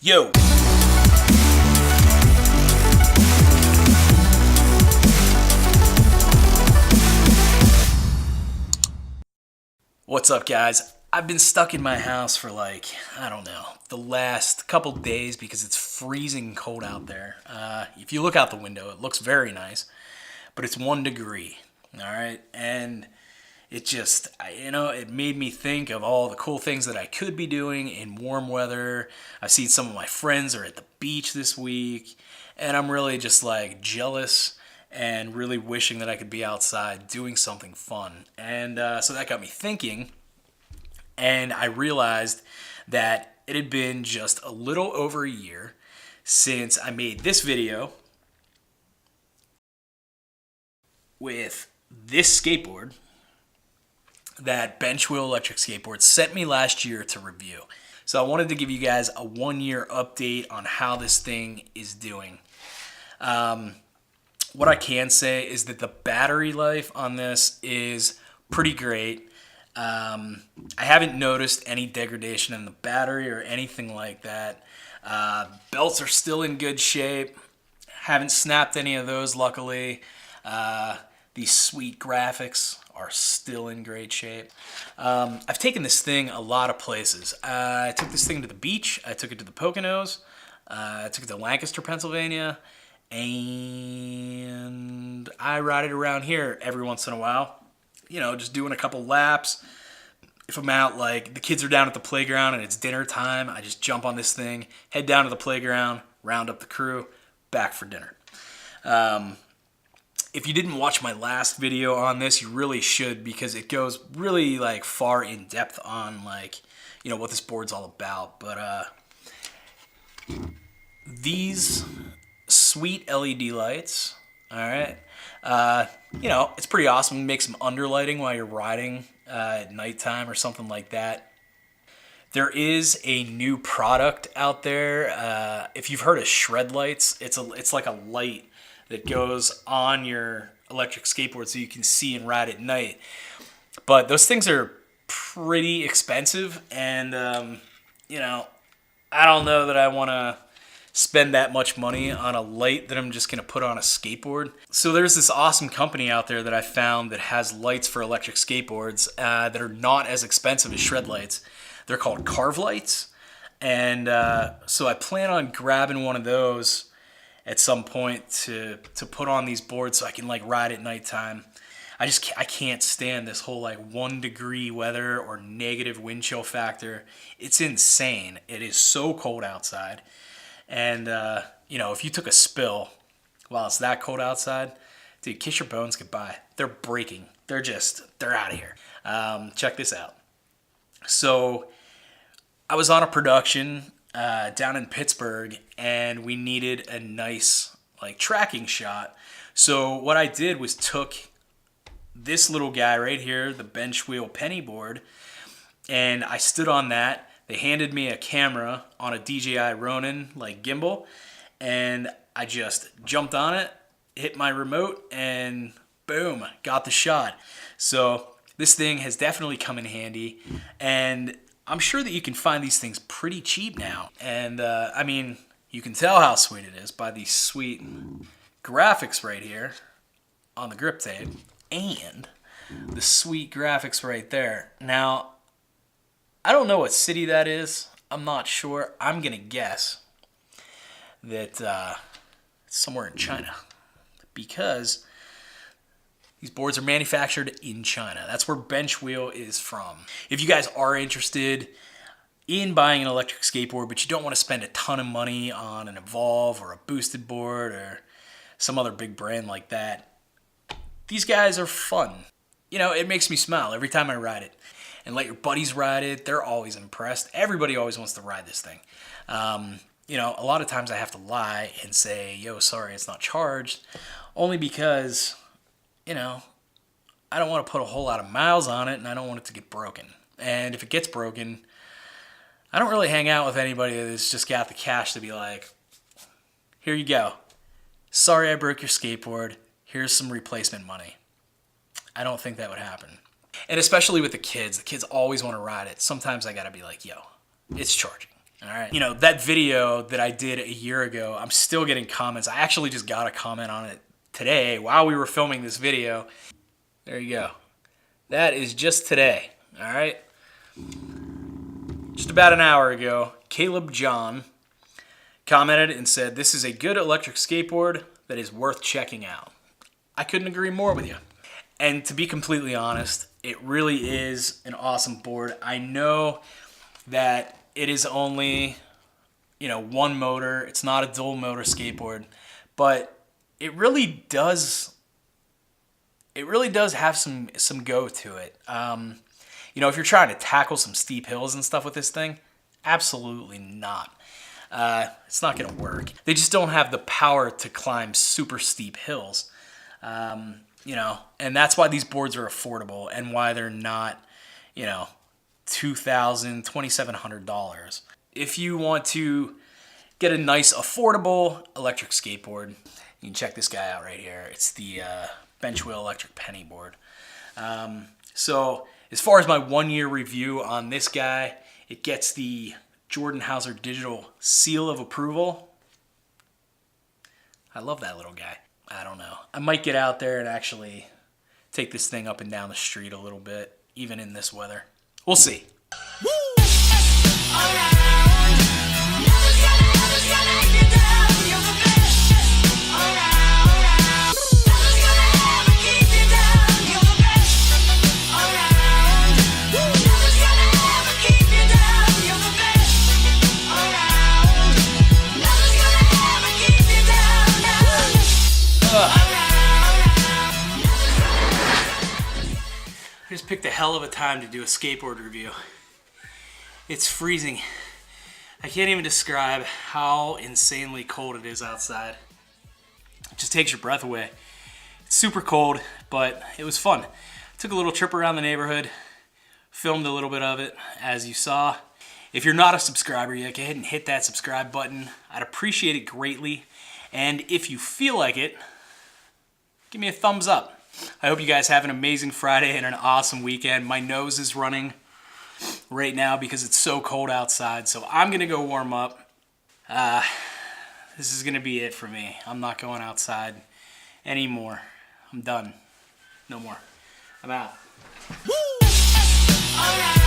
Yo! What's up, guys? I've been stuck in my house for I don't know, the last couple days because it's freezing cold out there. If you look out the window, it looks very nice, but it's 1 degree, all right? And it just, it made me think of all the cool things that I could be doing in warm weather. I've seen some of my friends are at the beach this week, and I'm really just jealous and really wishing that I could be outside doing something fun. And so that got me thinking, and I realized that it had been just a little over a year since I made this video with this skateboard that BenchWheel Electric Skateboard sent me last year to review. So I wanted to give you guys a 1-year update on how this thing is doing. What I can say is that the battery life on this is pretty great. I haven't noticed any degradation in the battery or anything like that. Belts are still in good shape. Haven't snapped any of those, luckily. These sweet graphics are still in great shape. I've taken this thing a lot of places. I took this thing to the beach. I took it to the Poconos. I took it to Lancaster, Pennsylvania. And I ride it around here every once in a while. Just doing a couple laps. If I'm out, the kids are down at the playground and it's dinner time, I just jump on this thing, head down to the playground, round up the crew, back for dinner. If you didn't watch my last video on this, you really should, because it goes really far in depth on what this board's all about. But these sweet LED lights, all right, it's pretty awesome. Make some underlighting while you're riding at nighttime or something like that. There is a new product out there. If you've heard of shred lights, it's like a light that goes on your electric skateboard so you can see and ride at night. But those things are pretty expensive, and I don't know that I want to spend that much money on a light that I'm just going to put on a skateboard. So there's this awesome company out there that I found that has lights for electric skateboards that are not as expensive as shred lights. They're called Carve Lights, and so I plan on grabbing one of those at some point to put on these boards so I can ride at nighttime. I can't stand this whole 1 degree weather or negative wind chill factor. It's insane. It is so cold outside. And if you took a spill while it's that cold outside, dude, kiss your bones goodbye. They're breaking. They're out of here. Check this out. So I was on a production down in Pittsburgh, and we needed a nice tracking shot. So what I did was took this little guy right here, the BenchWheel Penny Board, and I stood on that. They handed me a camera on a DJI Ronin gimbal, and I just jumped on it, hit my remote, and boom, got the shot. So this thing has definitely come in handy, and I'm sure that you can find these things pretty cheap now. And you can tell how sweet it is by these sweet graphics right here on the grip tape, and the sweet graphics right there. Now, I don't know what city that is. I'm not sure. I'm going to guess that it's somewhere in China, because these boards are manufactured in China. That's where BenchWheel is from. If you guys are interested in buying an electric skateboard, but you don't want to spend a ton of money on an Evolve or a Boosted board or some other big brand like that, these guys are fun. It makes me smile every time I ride it. And let your buddies ride it. They're always impressed. Everybody always wants to ride this thing. A lot of times I have to lie and say, yo, sorry, it's not charged, only because I don't want to put a whole lot of miles on it, and I don't want it to get broken. And if it gets broken, I don't really hang out with anybody that's just got the cash to be like, here you go. Sorry I broke your skateboard. Here's some replacement money. I don't think that would happen. And especially with the kids always want to ride it. Sometimes I got to be like, yo, it's charging. All right. You know, that video that I did a year ago, I'm still getting comments. I actually just got a comment on it today while we were filming this video. There you go. That is just today. All right. Just about an hour ago, Caleb John commented and said, "This is a good electric skateboard that is worth checking out." I couldn't agree more with you. And to be completely honest, it really is an awesome board. I know that it is only, you know, one motor. It's not a dual motor skateboard, but it really does have some go to it. You know, if you're trying to tackle some steep hills and stuff with this thing, absolutely not. It's not going to work. They just don't have the power to climb super steep hills. You know, and that's why these boards are affordable and why they're not, you know, $2,000, $2,700. If you want to get a nice, affordable electric skateboard, you can check this guy out right here. It's the BenchWheel Electric Penny Board. So as far as my 1-year review on this guy, it gets the Jordan Hauser Digital Seal of Approval. I love that little guy. I don't know. I might get out there and actually take this thing up and down the street a little bit, even in this weather. We'll see. I just picked a hell of a time to do a skateboard review. It's freezing. I can't even describe how insanely cold it is outside. It just takes your breath away. It's super cold, but it was fun. Took a little trip around the neighborhood, filmed a little bit of it, as you saw. If you're not a subscriber yet, go ahead and hit that subscribe button. I'd appreciate it greatly. And if you feel like it, give me a thumbs up. I hope you guys have an amazing Friday and an awesome weekend. My nose is running right now because it's so cold outside, so I'm going to go warm up. This is going to be it for me. I'm not going outside anymore. I'm done. No more. I'm out. Woo! All right.